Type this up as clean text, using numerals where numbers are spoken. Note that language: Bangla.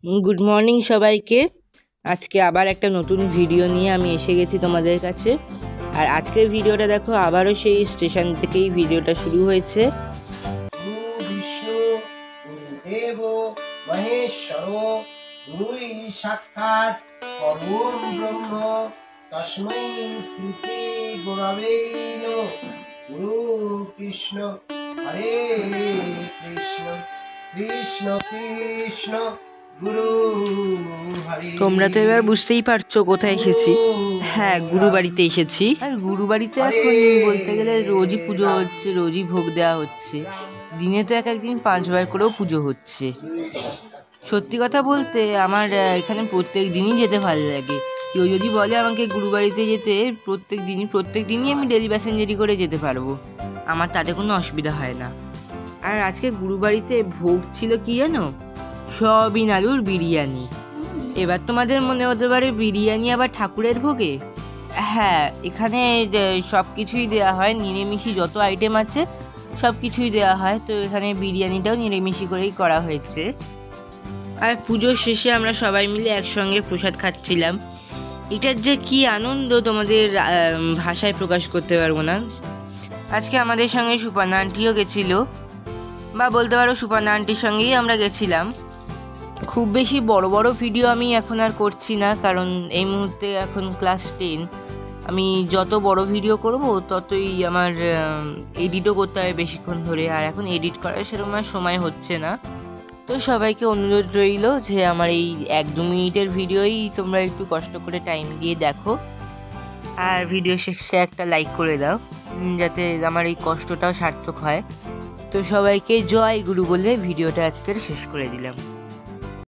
গুড মর্নিং সবাইকে। আজকে আবার একটা নতুন ভিডিও নিয়ে আমি এসে গেছি তোমাদের কাছে। আর আজকের ভিডিওটা দেখো, আবারও সেই স্টেশন থেকেই ভিডিওটা শুরু হয়েছে। বিষ্ণু দেব মহেশ্বর গুরুই সাক্ষাৎ পরম ব্রহ্ম তস্मै শ্রী শ্রী গুরবে নমঃ। গুরু কৃষ্ণ হরে কৃষ্ণ কৃষ্ণ কৃষ্ণ গুরু হরে। তোমরা তো এবার বুঝতেই পারছো কোথায় এসেছি। হ্যাঁ, গুরু বাড়িতে এসেছি। আর গুরু বাড়িতে এখন বলতে গেলে রোজই পুজো হচ্ছে, রোজই ভোগ দেওয়া হচ্ছে। দিনে তো এক একদিন 5 বার করেও পুজো হচ্ছে। সত্যি কথা বলতে আমার এখানে প্রত্যেক দিনই যেতে ভালো লাগে। কেউ যদি বলে আমাকে গুরু বাড়িতে যেতে, প্রত্যেক দিনই আমি ডেলি প্যাসেঞ্জারি করে যেতে পারবো, আমার তাতে কোনো অসুবিধা হয় না। আর আজকে গুরু বাড়িতে ভোগ ছিল কি জানো? সয়াবিন আলুর বিরিয়ানি। এবার তোমাদের মনে হতে পারে বিরিয়ানি আবার ঠাকুরের ভোগে? হ্যাঁ, এখানে সব কিছুই দেওয়া হয়, নিরামিষি যত আইটেম আছে সব কিছুই দেওয়া হয়। তো এখানে বিরিয়ানিটাও নিরামিষি করেই করা হয়েছে। আর পুজোর শেষে আমরা সবাই মিলে একসঙ্গে প্রসাদ খাচ্ছিলাম। এটার যে কি আনন্দ তোমাদের ভাষায় প্রকাশ করতে পারবো না। আজকে আমাদের সঙ্গে সুপর্ণা আন্টিও গেছিলো, বা বলতে পারো সুপর্ণা আন্টির সঙ্গেই আমরা গেছিলাম। খুব বেশি বড় বড় ভিডিও আমি এখন আর করছি না, কারণ এই মুহূর্তে এখন ক্লাস 10। আমি যত বড় ভিডিও করব ততই আমার এডিটও করতে হবে বেশিক্ষণ ধরে, আর এখন এডিট করার সেরকম আর সময় হচ্ছে না। তো সবাইকে অনুরোধ রইল যে আমার এই 1-2 মিনিটের ভিডিওই তোমরা একটু কষ্ট করে টাইম দিয়ে দেখো, আর ভিডিও শেষে একটা লাইক করে দাও, যাতে আমার এই কষ্টটাও সার্থক হয়। তো সবাইকে জয় গুরু বলে ভিডিওটা আজকের শেষ করে দিলাম।